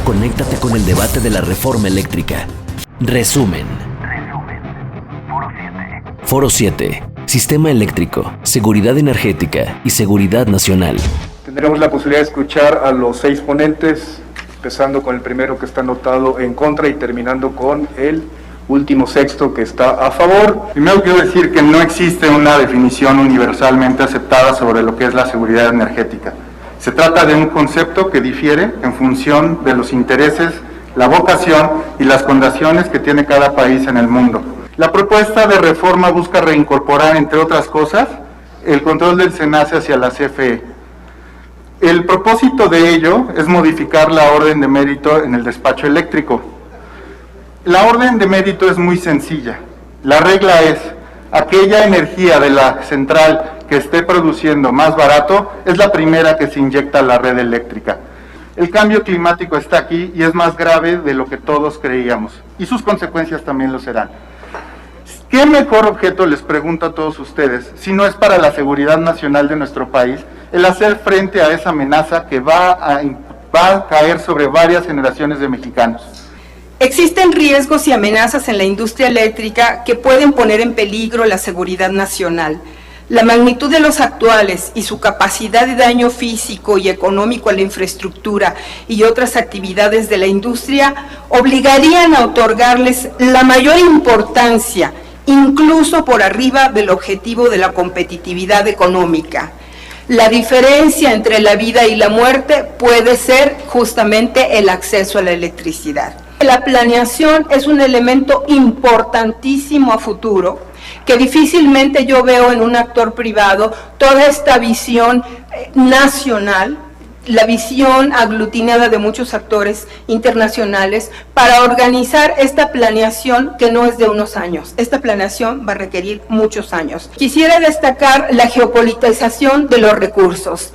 conéctate con el debate de la reforma eléctrica. Resumen. Foro 7. Sistema eléctrico, seguridad energética y seguridad nacional. Tendremos la posibilidad de escuchar a los 6 ponentes, empezando con el primero que está anotado en contra y terminando con el último sexto que está a favor. Primero quiero decir que no existe una definición universalmente aceptada sobre lo que es la seguridad energética. Se trata de un concepto que difiere en función de los intereses, la vocación y las condiciones que tiene cada país en el mundo. La propuesta de reforma busca reincorporar, entre otras cosas, el control del SENACE hacia la CFE. El propósito de ello es modificar la orden de mérito en el despacho eléctrico. La orden de mérito es muy sencilla. La regla es: aquella energía de la central que esté produciendo más barato es la primera que se inyecta a la red eléctrica. El cambio climático está aquí y es más grave de lo que todos creíamos, y sus consecuencias también lo serán. ¿Qué mejor objeto, les pregunto a todos ustedes, si no es para la seguridad nacional de nuestro país, el hacer frente a esa amenaza que va a caer sobre varias generaciones de mexicanos? Existen riesgos y amenazas en la industria eléctrica que pueden poner en peligro la seguridad nacional. La magnitud de los actuales y su capacidad de daño físico y económico a la infraestructura y otras actividades de la industria obligarían a otorgarles la mayor importancia, incluso por arriba del objetivo de la competitividad económica. La diferencia entre la vida y la muerte puede ser justamente el acceso a la electricidad. La planeación es un elemento importantísimo a futuro, que difícilmente yo veo en un actor privado toda esta visión nacional, la visión aglutinada de muchos actores internacionales para organizar esta planeación que no es de unos años. Esta planeación va a requerir muchos años. Quisiera destacar la geopolitización de los recursos.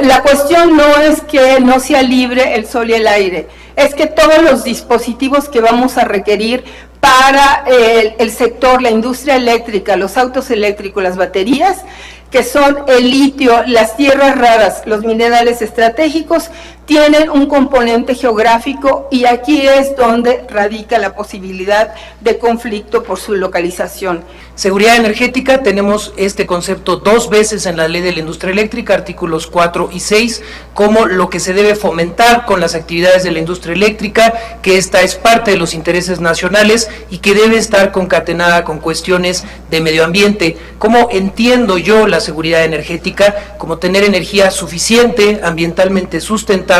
La cuestión no es que no sea libre el sol y el aire, es que todos los dispositivos que vamos a requerir para el sector, la industria eléctrica, los autos eléctricos, las baterías, que son el litio, las tierras raras, los minerales estratégicos, tienen un componente geográfico y aquí es donde radica la posibilidad de conflicto por su localización. Seguridad energética, tenemos este concepto 2 veces en la Ley de la Industria Eléctrica, artículos 4 y 6, como lo que se debe fomentar con las actividades de la industria eléctrica, que esta es parte de los intereses nacionales y que debe estar concatenada con cuestiones de medio ambiente. ¿Cómo entiendo yo la seguridad energética? Como tener energía suficiente, ambientalmente sustentable,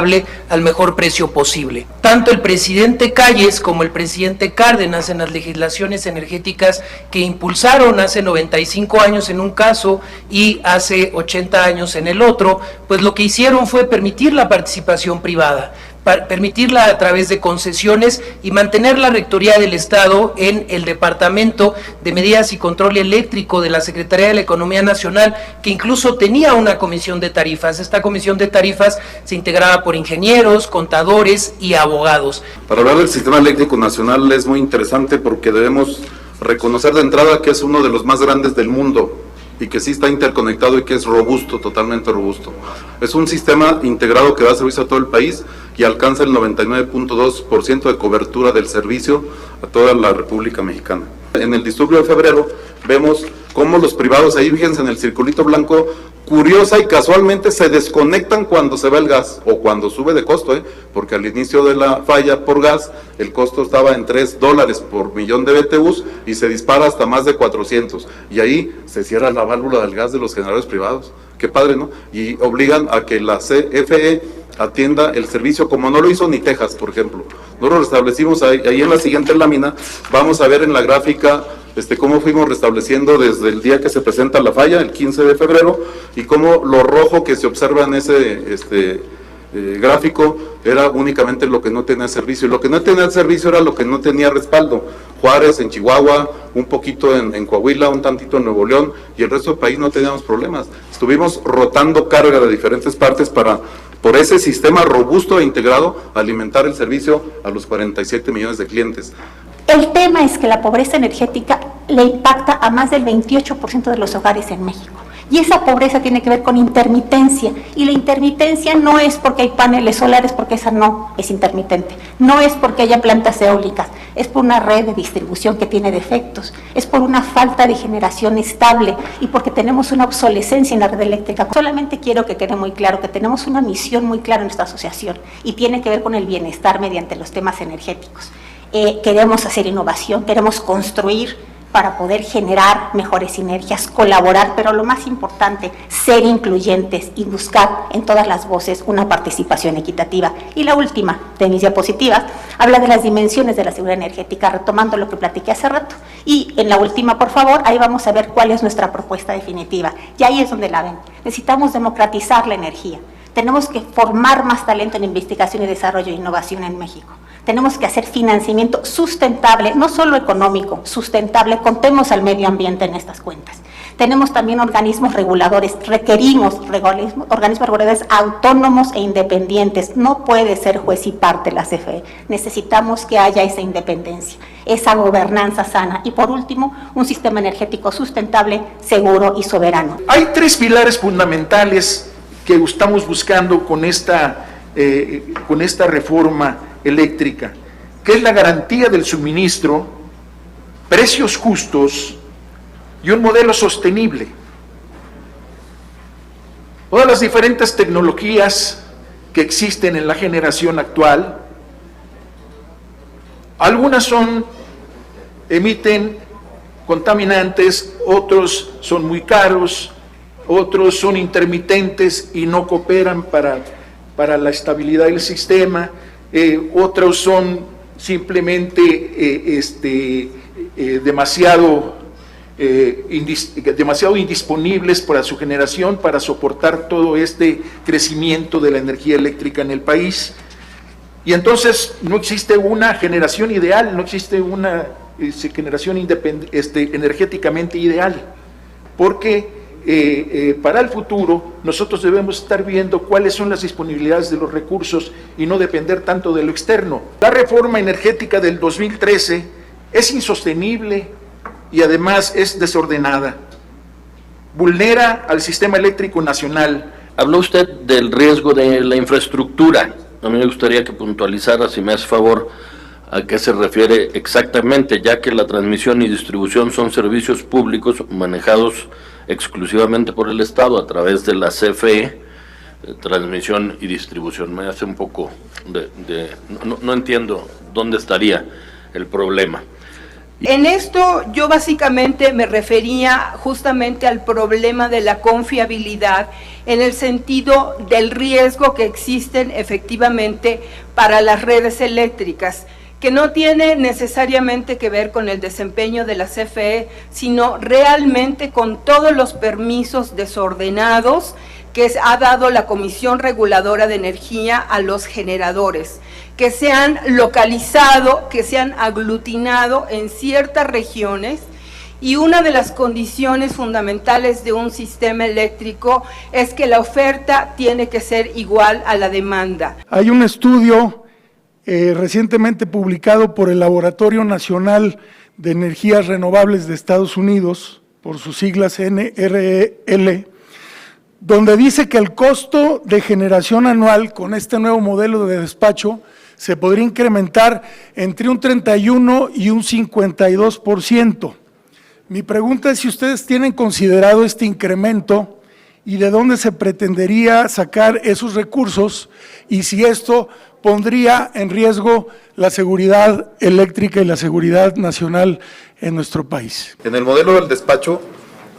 al mejor precio posible. Tanto el presidente Calles como el presidente Cárdenas, en las legislaciones energéticas que impulsaron hace 95 años en un caso y hace 80 años en el otro, pues lo que hicieron fue permitir la participación privada, permitirla a través de concesiones y mantener la rectoría del Estado en el Departamento de Medidas y Control Eléctrico de la Secretaría de la Economía Nacional, que incluso tenía una comisión de tarifas. Esta comisión de tarifas se integraba por ingenieros, contadores y abogados. Para hablar del sistema eléctrico nacional es muy interesante porque debemos reconocer de entrada que es uno de los más grandes del mundo y que sí está interconectado y que es robusto, totalmente robusto. Es un sistema integrado que da servicio a todo el país y alcanza el 99.2% de cobertura del servicio a toda la República Mexicana. En el disturbio de febrero vemos cómo los privados, ahí fíjense en el circulito blanco, curiosa y casualmente se desconectan cuando se va el gas o cuando sube de costo, porque al inicio de la falla por gas el costo estaba en $3 por millón de BTUs y se dispara hasta más de 400 y ahí se cierra la válvula del gas de los generadores privados. Qué padre, ¿no? Y obligan a que la CFE atienda el servicio como no lo hizo ni Texas, por ejemplo. Nosotros lo restablecimos ahí en la siguiente lámina, vamos a ver en la gráfica cómo fuimos restableciendo desde el día que se presenta la falla, el 15 de febrero, y cómo lo rojo que se observa en ese gráfico era únicamente lo que no tenía servicio, y lo que no tenía servicio era lo que no tenía respaldo. Juárez, en Chihuahua, un poquito en Coahuila, un tantito en Nuevo León, y el resto del país no teníamos problemas. Estuvimos rotando carga de diferentes partes para, por ese sistema robusto e integrado, alimentar el servicio a los 47 millones de clientes. El tema es que la pobreza energética le impacta a más del 28% de los hogares en México. Y esa pobreza tiene que ver con intermitencia, y la intermitencia no es porque hay paneles solares, porque esa no es intermitente, no es porque haya plantas eólicas, es por una red de distribución que tiene defectos, es por una falta de generación estable y porque tenemos una obsolescencia en la red eléctrica. Solamente quiero que quede muy claro que tenemos una misión muy clara en esta asociación y tiene que ver con el bienestar mediante los temas energéticos. Queremos hacer innovación, queremos construir para poder generar mejores sinergias, colaborar, pero lo más importante, ser incluyentes y buscar en todas las voces una participación equitativa. Y la última de mis diapositivas habla de las dimensiones de la seguridad energética, retomando lo que platiqué hace rato. Y en la última, por favor, ahí vamos a ver cuál es nuestra propuesta definitiva. Y ahí es donde la ven. Necesitamos democratizar la energía. Tenemos que formar más talento en investigación y desarrollo e innovación en México. Tenemos que hacer financiamiento sustentable, no solo económico, sustentable, contemos al medio ambiente en estas cuentas. Tenemos también organismos reguladores, requerimos organismos reguladores autónomos e independientes. No puede ser juez y parte la CFE, necesitamos que haya esa independencia, esa gobernanza sana y por último, un sistema energético sustentable, seguro y soberano. Hay tres pilares fundamentales que estamos buscando con esta reforma eléctrica, que es la garantía del suministro, precios justos y un modelo sostenible. Todas las diferentes tecnologías que existen en la generación actual, algunas emiten contaminantes, otros son muy caros, otros son intermitentes y no cooperan para la estabilidad del sistema, otros son simplemente demasiado indisponibles para su generación, para soportar todo este crecimiento de la energía eléctrica en el país. Y entonces no existe una generación ideal, no existe una generación energéticamente ideal, porque para el futuro nosotros debemos estar viendo cuáles son las disponibilidades de los recursos y no depender tanto de lo externo. La reforma energética del 2013 es insostenible y además es desordenada. Vulnera al sistema eléctrico nacional. Habló usted del riesgo de la infraestructura. A mí me gustaría que puntualizara, si me hace favor, a qué se refiere exactamente, ya que la transmisión y distribución son servicios públicos manejados exclusivamente por el Estado a través de la CFE, transmisión y distribución. Me hace un poco no entiendo dónde estaría el problema. En esto yo básicamente me refería justamente al problema de la confiabilidad en el sentido del riesgo que existen efectivamente para las redes eléctricas, que no tiene necesariamente que ver con el desempeño de la CFE, sino realmente con todos los permisos desordenados que ha dado la Comisión Reguladora de Energía a los generadores, que se han localizado, que se han aglutinado en ciertas regiones, y una de las condiciones fundamentales de un sistema eléctrico es que la oferta tiene que ser igual a la demanda. Hay un estudio recientemente publicado por el Laboratorio Nacional de Energías Renovables de Estados Unidos, por sus siglas NREL, donde dice que el costo de generación anual con este nuevo modelo de despacho se podría incrementar entre un 31 y un 52%. Mi pregunta es si ustedes tienen considerado este incremento y de dónde se pretendería sacar esos recursos y si esto pondría en riesgo la seguridad eléctrica y la seguridad nacional en nuestro país. En el modelo del despacho,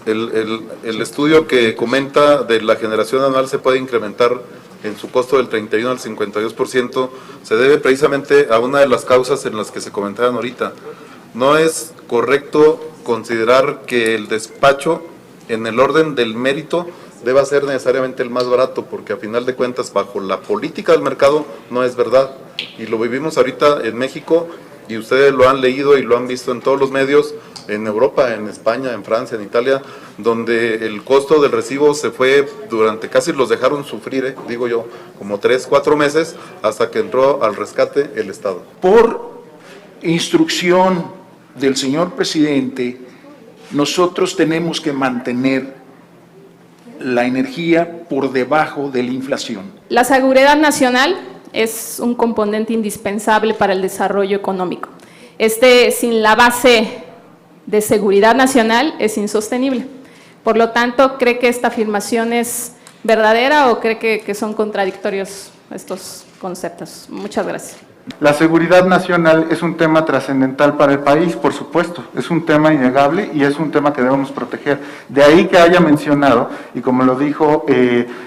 el estudio que comenta de la generación anual se puede incrementar en su costo del 31 al 52%, se debe precisamente a una de las causas en las que se comentaban ahorita. No es correcto considerar que el despacho, en el orden del mérito, deba ser necesariamente el más barato, porque a final de cuentas, bajo la política del mercado, no es verdad. Y lo vivimos ahorita en México, y ustedes lo han leído y lo han visto en todos los medios, en Europa, en España, en Francia, en Italia, donde el costo del recibo se fue durante, casi los dejaron sufrir, digo yo, como 3-4 meses, hasta que entró al rescate el Estado. Por instrucción del señor presidente, nosotros tenemos que mantener la energía por debajo de la inflación. La seguridad nacional es un componente indispensable para el desarrollo económico. Sin la base de seguridad nacional es insostenible. Por lo tanto, ¿cree que esta afirmación es verdadera o cree que son contradictorios estos conceptos? Muchas gracias. La seguridad nacional es un tema trascendental para el país, por supuesto, es un tema innegable y es un tema que debemos proteger. De ahí que haya mencionado, y como lo dijo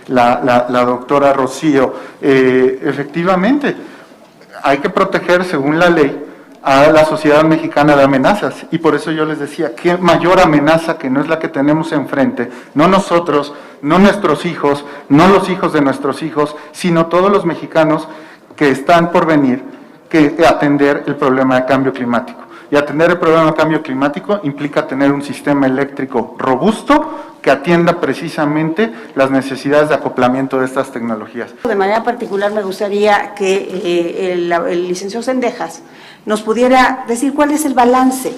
la doctora Rocío, efectivamente, hay que proteger, según la ley, a la sociedad mexicana de amenazas, y por eso yo les decía, qué mayor amenaza que no es la que tenemos enfrente, no nosotros, no nuestros hijos, no los hijos de nuestros hijos, sino todos los mexicanos que están por venir, que atender el problema de cambio climático. Y atender el problema de cambio climático implica tener un sistema eléctrico robusto que atienda precisamente las necesidades de acoplamiento de estas tecnologías. De manera particular me gustaría que el licenciado Cendejas nos pudiera decir cuál es el balance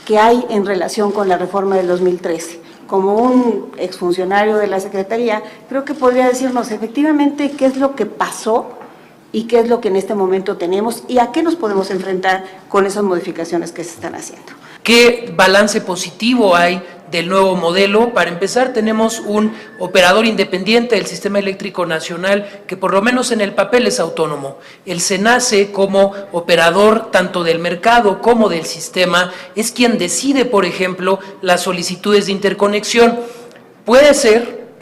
que hay en relación con la reforma del 2013. Como un exfuncionario de la Secretaría, creo que podría decirnos efectivamente qué es lo que pasó y qué es lo que en este momento tenemos y a qué nos podemos enfrentar con esas modificaciones que se están haciendo. ¿Qué balance positivo hay del nuevo modelo? Para empezar, tenemos un operador independiente del Sistema Eléctrico Nacional que por lo menos en el papel es autónomo. El SENACE, como operador tanto del mercado como del sistema, es quien decide, por ejemplo, las solicitudes de interconexión. Puede ser,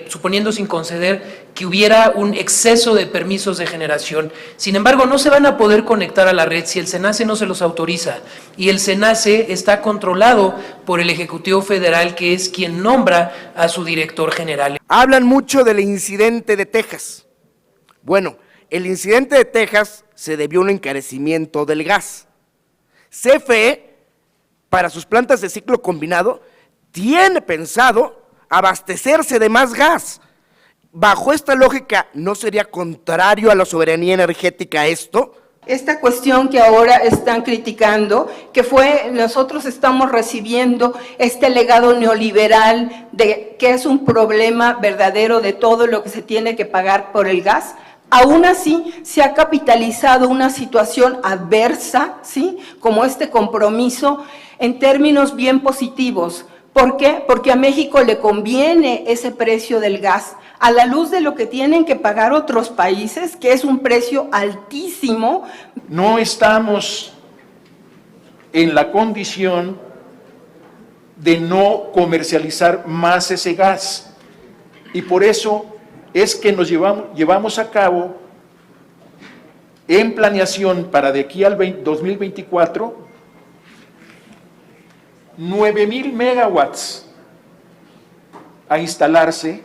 suponiendo sin conceder, que hubiera un exceso de permisos de generación. Sin embargo, no se van a poder conectar a la red si el SENACE no se los autoriza. Y el SENACE está controlado por el Ejecutivo Federal, que es quien nombra a su director general. Hablan mucho del incidente de Texas. Bueno, el incidente de Texas se debió a un encarecimiento del gas. CFE, para sus plantas de ciclo combinado, tiene pensado abastecerse de más gas. Bajo esta lógica, ¿no sería contrario a la soberanía energética esto? Esta cuestión que ahora están criticando, nosotros estamos recibiendo este legado neoliberal de que es un problema verdadero de todo lo que se tiene que pagar por el gas. Aún así, se ha capitalizado una situación adversa, ¿sí?, como este compromiso, en términos bien positivos. ¿Por qué? Porque a México le conviene ese precio del gas, a la luz de lo que tienen que pagar otros países, que es un precio altísimo. No estamos en la condición de no comercializar más ese gas, y por eso es que nos llevamos a cabo en planeación para de aquí al 2024 9,000 megawatts a instalarse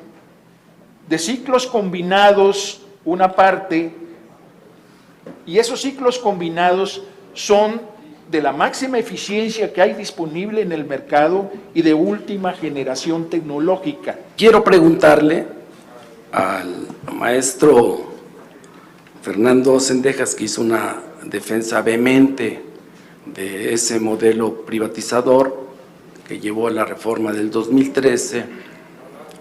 de ciclos combinados una parte, y esos ciclos combinados son de la máxima eficiencia que hay disponible en el mercado y de última generación tecnológica. Quiero preguntarle al maestro Fernando Cendejas, que hizo una defensa vehemente de ese modelo privatizador que llevó a la reforma del 2013,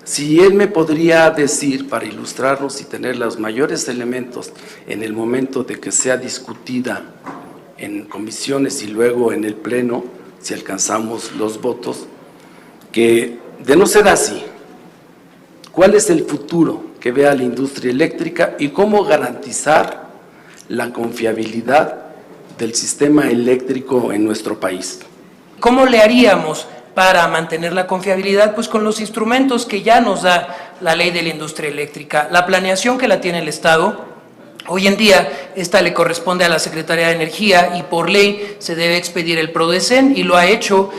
si él me podría decir, para ilustrarnos y tener los mayores elementos en el momento de que sea discutida en comisiones y luego en el Pleno, si alcanzamos los votos, que de no ser así, ¿cuál es el futuro que vea la industria eléctrica y cómo garantizar la confiabilidad del sistema eléctrico en nuestro país? ¿Cómo le haríamos para mantener la confiabilidad? Pues con los instrumentos que ya nos da la ley de la industria eléctrica, la planeación que la tiene el Estado. Hoy en día esta le corresponde a la Secretaría de Energía y por ley se debe expedir el PRODECEN, y lo ha hecho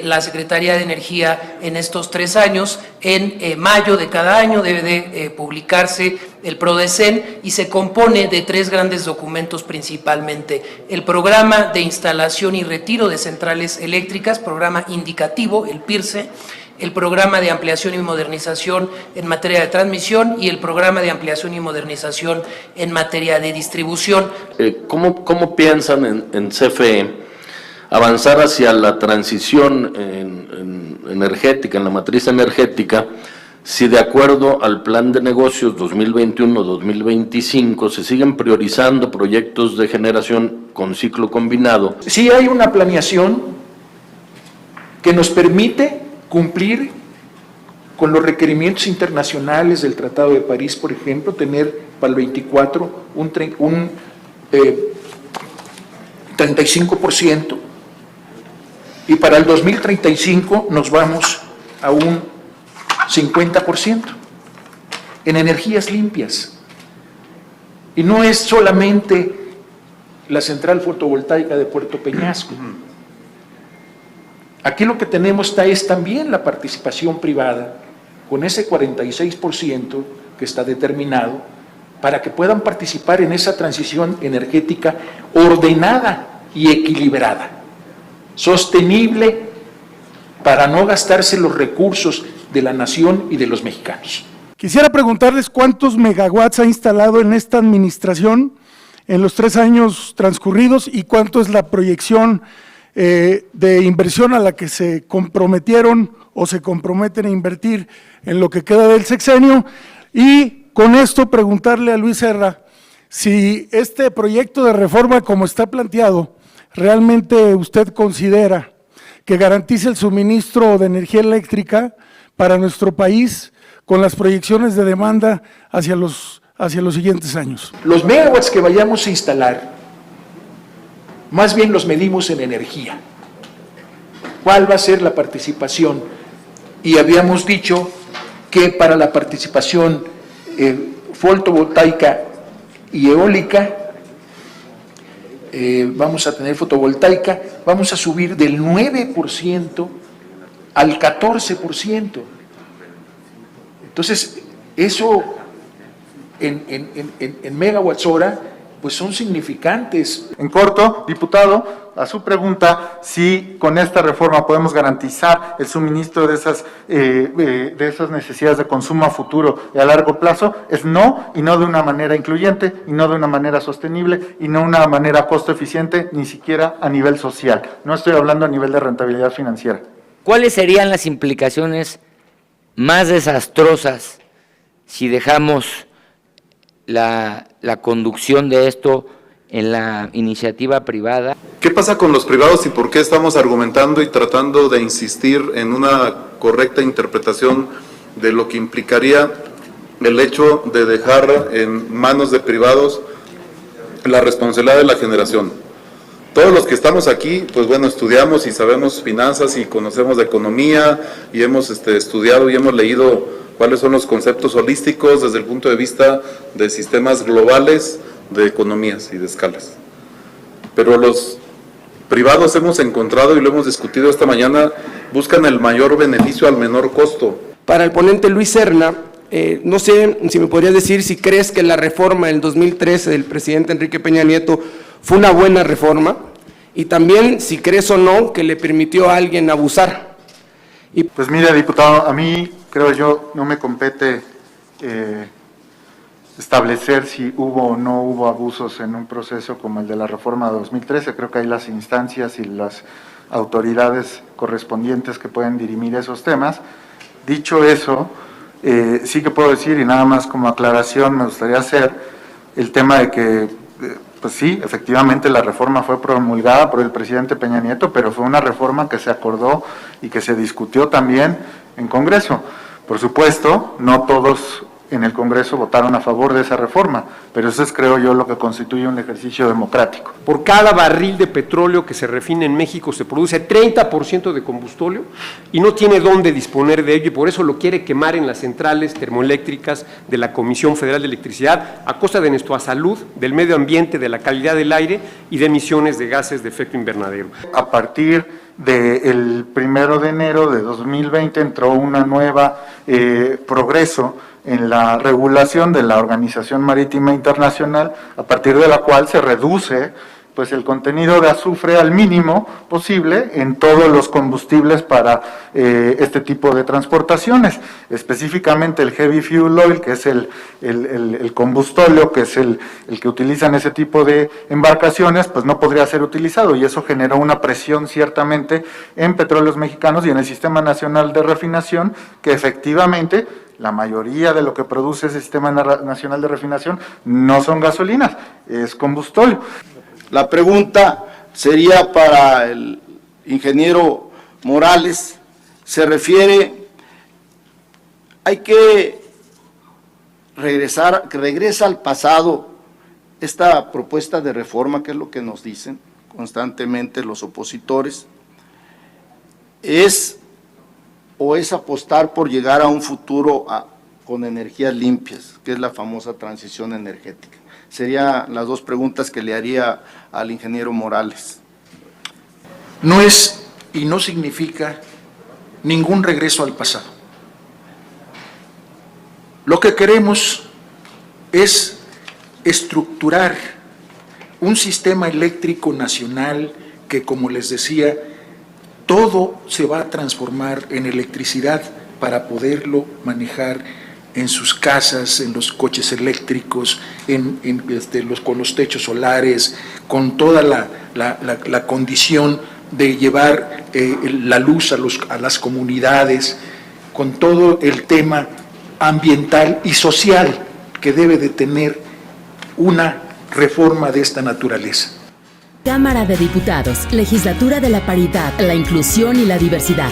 la Secretaría de Energía en estos 3 años. En mayo de cada año debe de publicarse el PRODECEN, y se compone de 3 grandes documentos principalmente: el programa de instalación y retiro de centrales eléctricas, programa indicativo, el PIRCE, el programa de ampliación y modernización en materia de transmisión y el programa de ampliación y modernización en materia de distribución. ¿Cómo piensan en CFE avanzar hacia la transición energética, en la matriz energética, si de acuerdo al plan de negocios 2021-2025 se siguen priorizando proyectos de generación con ciclo combinado. Sí hay una planeación que nos permite cumplir con los requerimientos internacionales del Tratado de París, por ejemplo, tener para el 24 un 35%, y para el 2035 nos vamos a un 50% en energías limpias. Y no es solamente la central fotovoltaica de Puerto Peñasco. Aquí lo que tenemos es también la participación privada, con ese 46% que está determinado, para que puedan participar en esa transición energética ordenada y equilibrada, sostenible, para no gastarse los recursos de la nación y de los mexicanos. Quisiera preguntarles cuántos megawatts ha instalado en esta administración en los 3 años transcurridos y cuánto es la proyección de inversión a la que se comprometieron o se comprometen a invertir en lo que queda del sexenio. Y con esto preguntarle a Luis Serra si este proyecto de reforma como está planteado, realmente usted considera que garantice el suministro de energía eléctrica para nuestro país con las proyecciones de demanda hacia los siguientes años. Los megawatts que vayamos a instalar, más bien los medimos en energía. ¿Cuál va a ser la participación? Y habíamos dicho que para la participación fotovoltaica y eólica, vamos a tener fotovoltaica, vamos a subir del 9% al 14%. Entonces, eso en megawatts hora, pues son significantes. En corto, diputado, a su pregunta, si con esta reforma podemos garantizar el suministro de esas necesidades de consumo a futuro y a largo plazo, es no, y no de una manera incluyente, y no de una manera sostenible, y no de una manera costo eficiente, ni siquiera a nivel social. No estoy hablando a nivel de rentabilidad financiera. ¿Cuáles serían las implicaciones más desastrosas si dejamos la conducción de esto en la iniciativa privada? ¿Qué pasa con los privados y por qué estamos argumentando y tratando de insistir en una correcta interpretación de lo que implicaría el hecho de dejar en manos de privados la responsabilidad de la generación? Todos los que estamos aquí, pues bueno, estudiamos y sabemos finanzas y conocemos de economía y hemos estudiado y hemos leído cuáles son los conceptos holísticos desde el punto de vista de sistemas globales, de economías y de escalas. Pero los privados hemos encontrado y lo hemos discutido esta mañana, buscan el mayor beneficio al menor costo. Para el ponente Luis Serna, no sé si me podrías decir si crees que la reforma del 2013 del presidente Enrique Peña Nieto fue una buena reforma, y también si crees o no que le permitió a alguien abusar. Pues mire, diputado, a mí, creo yo, no me compete establecer si hubo o no hubo abusos en un proceso como el de la reforma de 2013. Creo que hay las instancias y las autoridades correspondientes que pueden dirimir esos temas. Dicho eso, sí que puedo decir, y nada más como aclaración me gustaría hacer, el tema de que, pues sí, efectivamente la reforma fue promulgada por el presidente Peña Nieto, pero fue una reforma que se acordó y que se discutió también en Congreso. Por supuesto, no todos en el Congreso votaron a favor de esa reforma, pero eso es, creo yo, lo que constituye un ejercicio democrático. Por cada barril de petróleo que se refina en México se produce 30% de combustóleo y no tiene dónde disponer de ello, y por eso lo quiere quemar en las centrales termoeléctricas de la Comisión Federal de Electricidad a costa de nuestra salud, del medio ambiente, de la calidad del aire y de emisiones de gases de efecto invernadero. A partir del 1 de enero de 2020 entró una nueva progreso en la regulación de la Organización Marítima Internacional, a partir de la cual se reduce pues el contenido de azufre al mínimo posible en todos los combustibles para este tipo de transportaciones, específicamente el heavy fuel oil, que es el combustóleo, que es el que utilizan ese tipo de embarcaciones, pues no podría ser utilizado, y eso generó una presión ciertamente en Petróleos Mexicanos y en el Sistema Nacional de Refinación, que efectivamente la mayoría de lo que produce ese Sistema Nacional de Refinación no son gasolinas, es combustóleo. La pregunta sería para el ingeniero Morales, se refiere, hay que regresar, que regresa al pasado esta propuesta de reforma, que es lo que nos dicen constantemente los opositores, es apostar por llegar a un futuro con energías limpias, que es la famosa transición energética. Serían las dos preguntas que le haría al ingeniero Morales. No es y no significa ningún regreso al pasado. Lo que queremos es estructurar un sistema eléctrico nacional que, como les decía, todo se va a transformar en electricidad para poderlo manejar en sus casas, en los coches eléctricos, con los techos solares, con toda la condición de llevar la luz a las comunidades, con todo el tema ambiental y social que debe de tener una reforma de esta naturaleza. Cámara de Diputados, Legislatura de la Paridad, la Inclusión y la Diversidad.